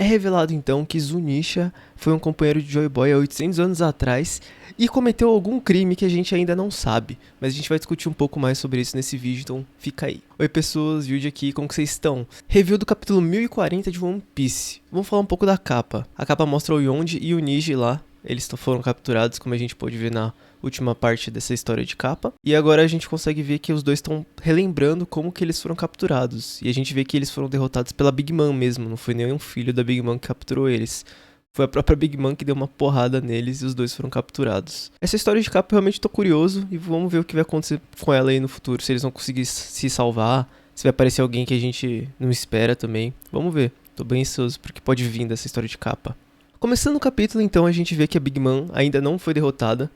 É revelado então que Zunisha foi um companheiro de Joy Boy há 800 anos atrás e cometeu algum crime que a gente ainda não sabe, mas a gente vai discutir um pouco mais sobre isso nesse vídeo, então fica aí. Oi pessoas, Yuji aqui, como que vocês estão? Review do capítulo 1040 de One Piece. Vamos falar um pouco da capa. A capa mostra o Yonji e o Niji lá, eles foram capturados, como a gente pôde ver na última parte dessa história de capa. E agora a gente consegue ver que os dois estão relembrando como que eles foram capturados. E a gente vê que eles foram derrotados pela Big Mom mesmo, não foi nenhum filho da Big Mom que capturou eles. Foi a própria Big Mom que deu uma porrada neles e os dois foram capturados. Essa história de capa eu realmente tô curioso e vamos ver o que vai acontecer com ela aí no futuro. Se eles vão conseguir se salvar, se vai aparecer alguém que a gente não espera também. Vamos ver, tô bem ansioso porque pode vir dessa história de capa. Começando o capítulo então a gente vê que a Big Mom ainda não foi derrotada.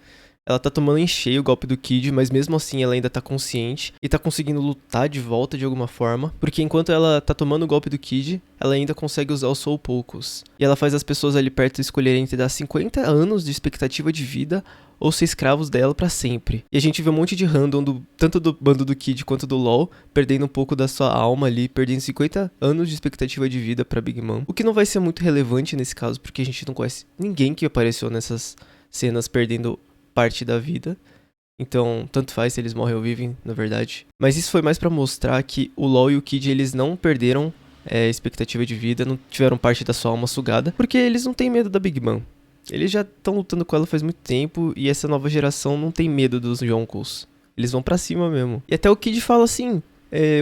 Ela tá tomando em cheio o golpe do Kid, mas mesmo assim ela ainda tá consciente e tá conseguindo lutar de volta de alguma forma, porque enquanto ela tá tomando o golpe do Kid, ela ainda consegue usar o Soul Poucos. E ela faz as pessoas ali perto escolherem entre dar 50 anos de expectativa de vida ou ser escravos dela pra sempre. E a gente vê um monte de random, tanto do bando do Kid quanto do LoL, perdendo um pouco da sua alma ali, perdendo 50 anos de expectativa de vida pra Big Mom. O que não vai ser muito relevante nesse caso, porque a gente não conhece ninguém que apareceu nessas cenas perdendo parte da vida, então tanto faz se eles morrem ou vivem, na verdade. Mas isso foi mais pra mostrar que o LoL e o Kid, eles não perderam expectativa de vida, não tiveram parte da sua alma sugada, porque eles não têm medo da Big Mom. Eles já estão lutando com ela faz muito tempo, e essa nova geração não tem medo dos Yonkous. Eles vão pra cima mesmo. E até o Kid fala assim,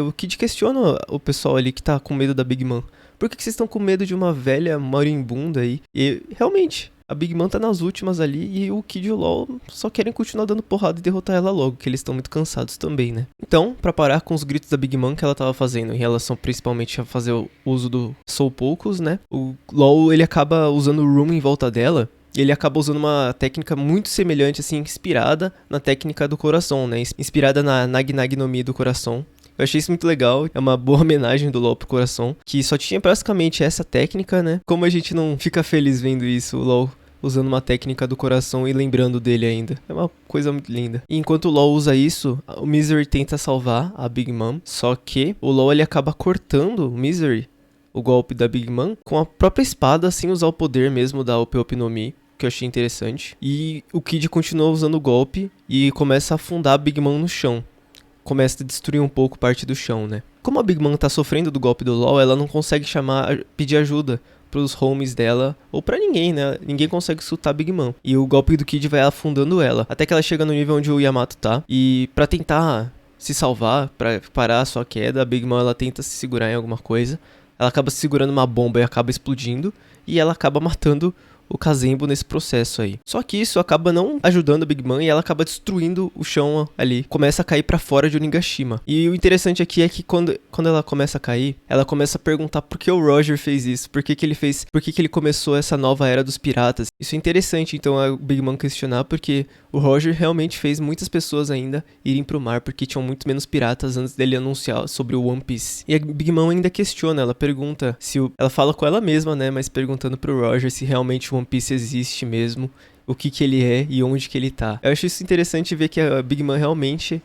o Kid questiona o pessoal ali que tá com medo da Big Mom. Por que vocês estão com medo de uma velha moribunda aí? E realmente, a Big Mom tá nas últimas ali e o Kid e o LoL só querem continuar dando porrada e derrotar ela logo, que eles estão muito cansados também, né? Então, pra parar com os gritos da Big Mom que ela tava fazendo em relação principalmente a fazer o uso do Soul Poucos, né? O LoL, ele acaba usando o Room em volta dela. E ele acaba usando uma técnica muito semelhante, assim, inspirada na técnica do coração, né? Inspirada na Nag Nag no Mi do coração. Eu achei isso muito legal, é uma boa homenagem do LoL pro coração, que só tinha basicamente essa técnica, né? Como a gente não fica feliz vendo isso, o LoL usando uma técnica do coração e lembrando dele ainda. É uma coisa muito linda. E enquanto o LoL usa isso, o Misery tenta salvar a Big Mom, só que o LoL ele acaba cortando o Misery, o golpe da Big Mom, com a própria espada, sem usar o poder mesmo da Ope no Mi, que eu achei interessante. E o Kid continua usando o golpe e começa a afundar a Big Mom no chão. Começa a destruir um pouco parte do chão, né? Como a Big Mom tá sofrendo do golpe do LoL, ela não consegue pedir ajuda pros homies dela, ou pra ninguém, né? Ninguém consegue escutar a Big Mom. E o golpe do Kid vai afundando ela, até que ela chega no nível onde o Yamato tá. E pra tentar se salvar, pra parar a sua queda, a Big Mom ela tenta se segurar em alguma coisa. Ela acaba se segurando uma bomba e acaba explodindo. E ela acaba matando o Kazembo nesse processo aí. Só que isso acaba não ajudando a Big Mom e ela acaba destruindo o chão ali. Começa a cair pra fora de Onigashima. E o interessante aqui é que quando ela começa a cair, ela começa a perguntar por que o Roger fez isso. Por que ele começou essa nova era dos piratas. Isso é interessante, então, a Big Mom questionar, porque o Roger realmente fez muitas pessoas ainda irem pro mar, porque tinham muito menos piratas antes dele anunciar sobre o One Piece. E a Big Mom ainda questiona, ela pergunta ela fala com ela mesma, né, mas perguntando pro Roger se realmente o One Piece existe mesmo, o que ele é e onde que ele tá. Eu acho isso interessante ver que a Big Mom realmente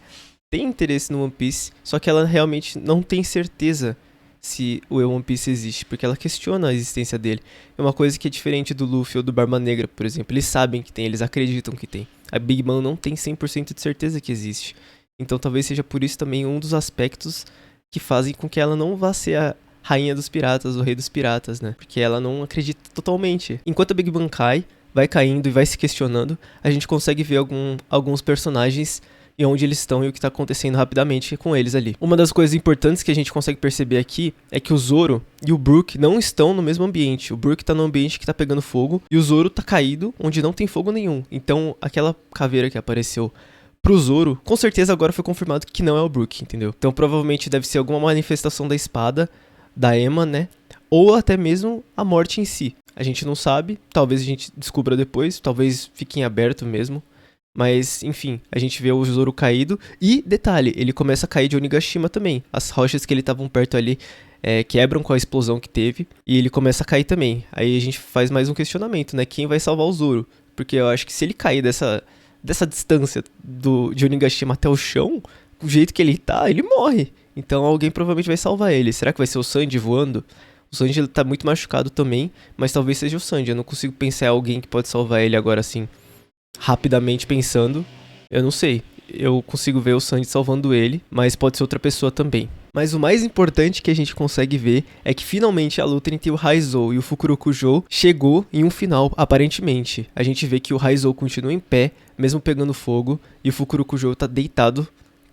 tem interesse no One Piece, só que ela realmente não tem certeza se o One Piece existe, porque ela questiona a existência dele. É uma coisa que é diferente do Luffy ou do Barba Negra, por exemplo. Eles sabem que tem, eles acreditam que tem. A Big Mom não tem 100% de certeza que existe. Então talvez seja por isso também um dos aspectos que fazem com que ela não vá ser a rainha dos piratas, o rei dos piratas, né? Porque ela não acredita totalmente. Enquanto a Big Mom vai caindo e vai se questionando, a gente consegue ver alguns personagens e onde eles estão e o que está acontecendo rapidamente com eles ali. Uma das coisas importantes que a gente consegue perceber aqui é que o Zoro e o Brook não estão no mesmo ambiente. O Brook tá no ambiente que tá pegando fogo e o Zoro tá caído onde não tem fogo nenhum. Então aquela caveira que apareceu pro Zoro, com certeza agora foi confirmado que não é o Brook, entendeu? Então provavelmente deve ser alguma manifestação da espada da Emma, né? Ou até mesmo a morte em si. A gente não sabe, talvez a gente descubra depois, talvez fique em aberto mesmo. Mas, enfim, a gente vê o Zoro caído. E, detalhe, ele começa a cair de Onigashima também. As rochas que ele estavam perto ali quebram com a explosão que teve. E ele começa a cair também. Aí a gente faz mais um questionamento, né? Quem vai salvar o Zoro? Porque eu acho que se ele cair dessa distância de Onigashima até o chão, do jeito que ele tá, ele morre. Então alguém provavelmente vai salvar ele. Será que vai ser o Sanji voando? O Sanji ele tá muito machucado também, mas talvez seja o Sanji. Eu não consigo pensar em alguém que pode salvar ele agora assim, rapidamente pensando. Eu não sei. Eu consigo ver o Sanji salvando ele, mas pode ser outra pessoa também. Mas o mais importante que a gente consegue ver é que finalmente a luta entre o Raizou e o Fukurokujo chegou em um final, aparentemente. A gente vê que o Raizou continua em pé, mesmo pegando fogo, e o Fukurokujo tá deitado,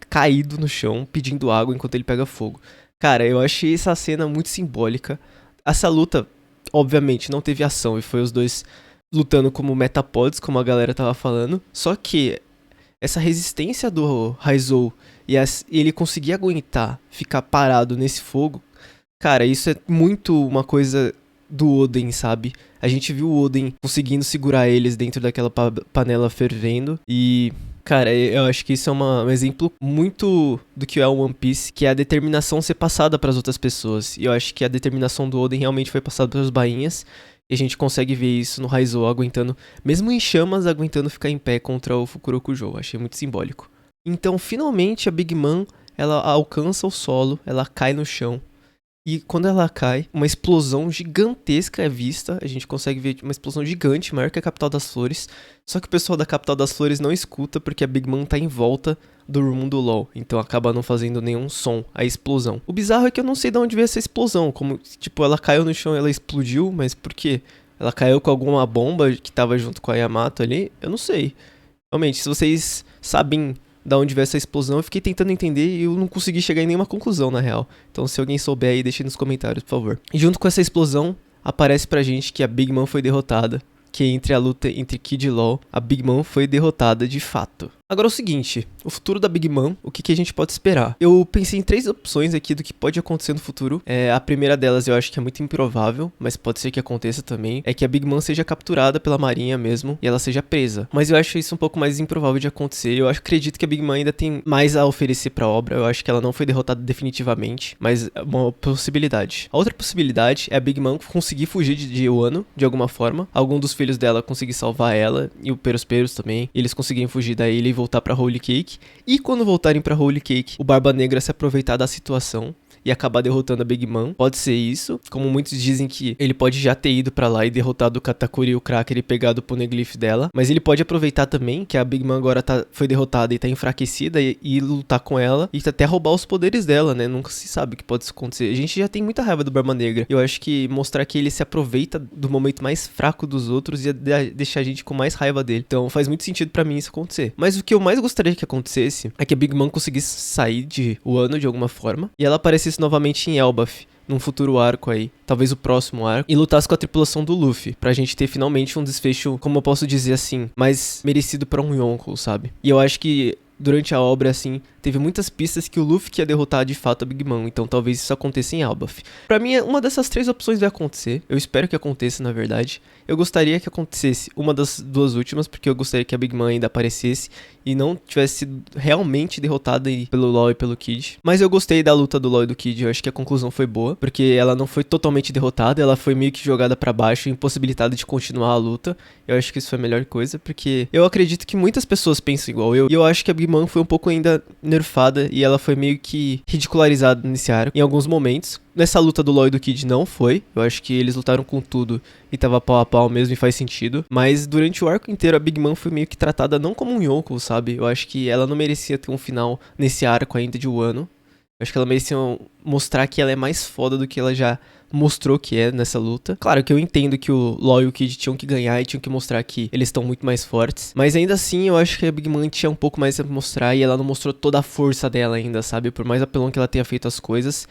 caído no chão, pedindo água enquanto ele pega fogo. Cara, eu achei essa cena muito simbólica. Essa luta, obviamente, não teve ação e foi os dois lutando como metapods, como a galera tava falando. Só que essa resistência do Raizou e ele conseguir aguentar, ficar parado nesse fogo, cara, isso é muito uma coisa do Oden, sabe? A gente viu o Oden conseguindo segurar eles dentro daquela panela fervendo e... Cara, eu acho que isso é um exemplo muito do que é o One Piece, que é a determinação ser passada para as outras pessoas. E eu acho que a determinação do Oden realmente foi passada pelos bainhas. E a gente consegue ver isso no Raizou aguentando, mesmo em chamas, aguentando ficar em pé contra o Fukurokujo. Achei muito simbólico. Então, finalmente, a Big Mom, ela alcança o solo, ela cai no chão. E quando ela cai, uma explosão gigantesca é vista. A gente consegue ver uma explosão gigante, maior que a Capital das Flores. Só que o pessoal da Capital das Flores não escuta porque a Big Mom tá em volta do mundo LOL. Então acaba não fazendo nenhum som, a explosão. O bizarro é que eu não sei de onde veio essa explosão. Como, tipo, ela caiu no chão e ela explodiu, mas por quê? Ela caiu com alguma bomba que tava junto com a Yamato ali? Eu não sei. Realmente, se vocês sabem da onde veio essa explosão, eu fiquei tentando entender e eu não consegui chegar em nenhuma conclusão, na real. Então, se alguém souber aí, deixe nos comentários, por favor. E junto com essa explosão, aparece pra gente que a Big Mom foi derrotada. Que entre a luta entre Kid e LOL, a Big Mom foi derrotada de fato. Agora é o seguinte, o futuro da Big Mom, o que a gente pode esperar? Eu pensei em 3 opções aqui do que pode acontecer no futuro. A primeira delas eu acho que é muito improvável, mas pode ser que aconteça também. É que a Big Mom seja capturada pela marinha mesmo e ela seja presa. Mas eu acho isso um pouco mais improvável de acontecer. Eu acredito que a Big Mom ainda tem mais a oferecer pra obra. Eu acho que ela não foi derrotada definitivamente, mas é uma possibilidade. A outra possibilidade é a Big Mom conseguir fugir de Wano, de alguma forma. Algum dos filhos dela conseguir salvar ela e o Peros também. E eles conseguirem fugir da ilha e voltar pra Holy Cake. E quando voltarem pra Holy Cake, o Barba Negra se aproveitar da situação e acabar derrotando a Big Mom. Pode ser isso. Como muitos dizem que ele pode já ter ido pra lá e derrotado o Katakuri e o Cracker e pegado o Poneglyph dela. Mas ele pode aproveitar também que a Big Mom agora foi derrotada e tá enfraquecida e lutar com ela e até roubar os poderes dela, né? Nunca se sabe o que pode acontecer. A gente já tem muita raiva do Barba Negra. Eu acho que mostrar que ele se aproveita do momento mais fraco dos outros ia deixar a gente com mais raiva dele. Então faz muito sentido pra mim isso acontecer. Mas o que eu mais gostaria que acontecesse é que a Big Mom conseguisse sair de Wano de alguma forma e ela aparecesse novamente em Elbaf, num futuro arco aí, talvez o próximo arco, e lutasse com a tripulação do Luffy, pra gente ter finalmente um desfecho, como eu posso dizer assim, mais merecido pra um Yonkou, sabe? E eu acho que durante a obra, assim, teve muitas pistas que o Luffy ia derrotar de fato a Big Mom, então talvez isso aconteça em Elbaf. Pra mim, uma dessas 3 opções vai acontecer, eu espero que aconteça, na verdade. Eu gostaria que acontecesse uma das 2 últimas, porque eu gostaria que a Big Mom ainda aparecesse e não tivesse sido realmente derrotada pelo LOL e pelo Kid. Mas eu gostei da luta do LOL e do Kid, eu acho que a conclusão foi boa, porque ela não foi totalmente derrotada, ela foi meio que jogada pra baixo, impossibilitada de continuar a luta. Eu acho que isso foi a melhor coisa, porque eu acredito que muitas pessoas pensam igual eu, e eu acho que a Big Mom foi um pouco ainda nerfada, e ela foi meio que ridicularizada nesse arco, em alguns momentos. Nessa luta do LOL e do Kid não foi, eu acho que eles lutaram com tudo e tava pau a pau mesmo e faz sentido. Mas durante o arco inteiro a Big Mom foi meio que tratada não como um Yonkou, sabe? Eu acho que ela não merecia ter um final nesse arco ainda de Wano. Eu acho que ela merecia mostrar que ela é mais foda do que ela já mostrou que é nessa luta. Claro que eu entendo que o LOL e o Kid tinham que ganhar e tinham que mostrar que eles estão muito mais fortes. Mas ainda assim, eu acho que a Big Mom tinha um pouco mais a mostrar e ela não mostrou toda a força dela ainda, sabe? Por mais apelão que ela tenha feito as coisas,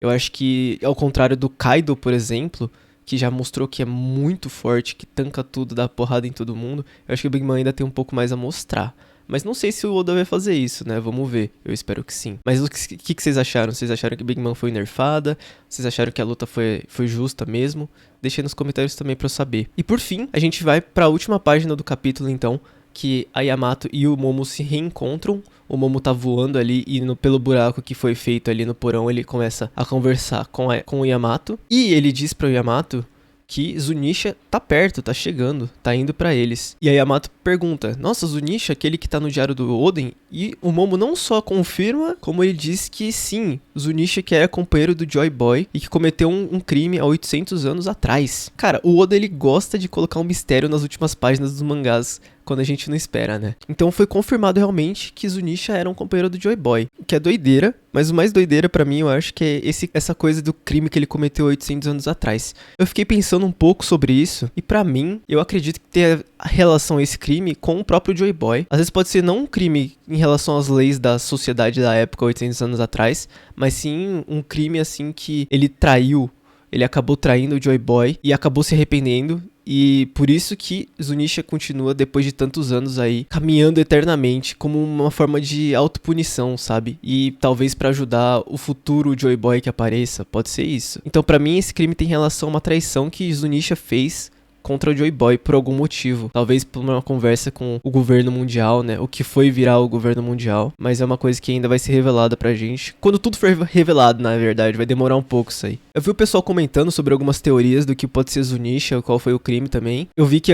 eu acho que, ao contrário do Kaido, por exemplo, que já mostrou que é muito forte, que tanca tudo, dá porrada em todo mundo, eu acho que a Big Mom ainda tem um pouco mais a mostrar. Mas não sei se o Oda vai fazer isso, né? Vamos ver. Eu espero que sim. Mas o que vocês acharam? Vocês acharam que Big Mom foi nerfada? Vocês acharam que a luta foi justa mesmo? Deixa aí nos comentários também pra eu saber. E por fim, a gente vai pra última página do capítulo, então, que a Yamato e o Momo se reencontram. O Momo tá voando ali e pelo buraco que foi feito ali no porão, ele começa a conversar com o Yamato. E ele diz pro Yamato que Zunisha tá perto, tá chegando, tá indo pra eles. E aí Yamato pergunta, nossa, Zunisha, aquele que tá no diário do Oden? E o Momo não só confirma, como ele diz que sim, Zunisha que era companheiro do Joy Boy e que cometeu um crime há 800 anos atrás. Cara, o Oda ele gosta de colocar um mistério nas últimas páginas dos mangás, quando a gente não espera, né? Então foi confirmado realmente que Zunisha era um companheiro do Joy Boy, o que é doideira, mas o mais doideira pra mim eu acho que é essa coisa do crime que ele cometeu 800 anos atrás. Eu fiquei pensando um pouco sobre isso e pra mim, eu acredito que tem a relação a esse crime com o próprio Joy Boy. Às vezes pode ser não um crime em relação às leis da sociedade da época 800 anos atrás, mas sim um crime assim que ele traiu, ele acabou traindo o Joy Boy e acabou se arrependendo. E por isso que Zunisha continua, depois de tantos anos aí, caminhando eternamente como uma forma de autopunição, sabe? E talvez pra ajudar o futuro Joy Boy que apareça, pode ser isso. Então pra mim esse crime tem relação a uma traição que Zunisha fez contra o Joy Boy por algum motivo. Talvez por uma conversa com o governo mundial, né? O que foi virar o governo mundial. Mas é uma coisa que ainda vai ser revelada pra gente. Quando tudo for revelado, na verdade, vai demorar um pouco isso aí. Eu vi o pessoal comentando sobre algumas teorias do que pode ser Zunisha, qual foi o crime também. Eu vi que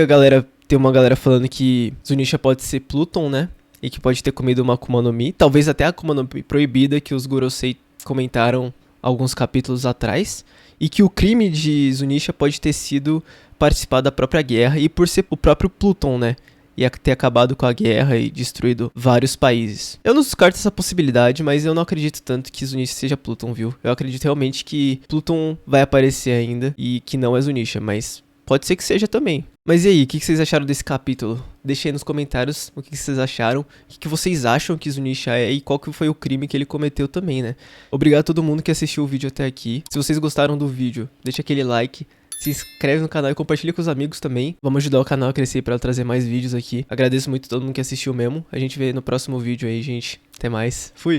tem uma galera falando que Zunisha pode ser Pluton, né? E que pode ter comido uma Akuma no Mi. Talvez até a Akuma no Mi proibida que os Gorosei comentaram alguns capítulos atrás. E que o crime de Zunisha pode ter sido participar da própria guerra e por ser o próprio Pluton, né? E ter acabado com a guerra e destruído vários países. Eu não descarto essa possibilidade, mas eu não acredito tanto que Zunisha seja Pluton, viu? Eu acredito realmente que Pluton vai aparecer ainda e que não é Zunisha, mas pode ser que seja também. Mas e aí, o que vocês acharam desse capítulo? Deixem aí nos comentários o que vocês acharam, o que vocês acham que Zunisha é e qual que foi o crime que ele cometeu também, né? Obrigado a todo mundo que assistiu o vídeo até aqui. Se vocês gostaram do vídeo, deixa aquele like. Se inscreve no canal e compartilha com os amigos também. Vamos ajudar o canal a crescer para trazer mais vídeos aqui. Agradeço muito a todo mundo que assistiu mesmo. A gente vê no próximo vídeo aí, gente. Até mais. Fui!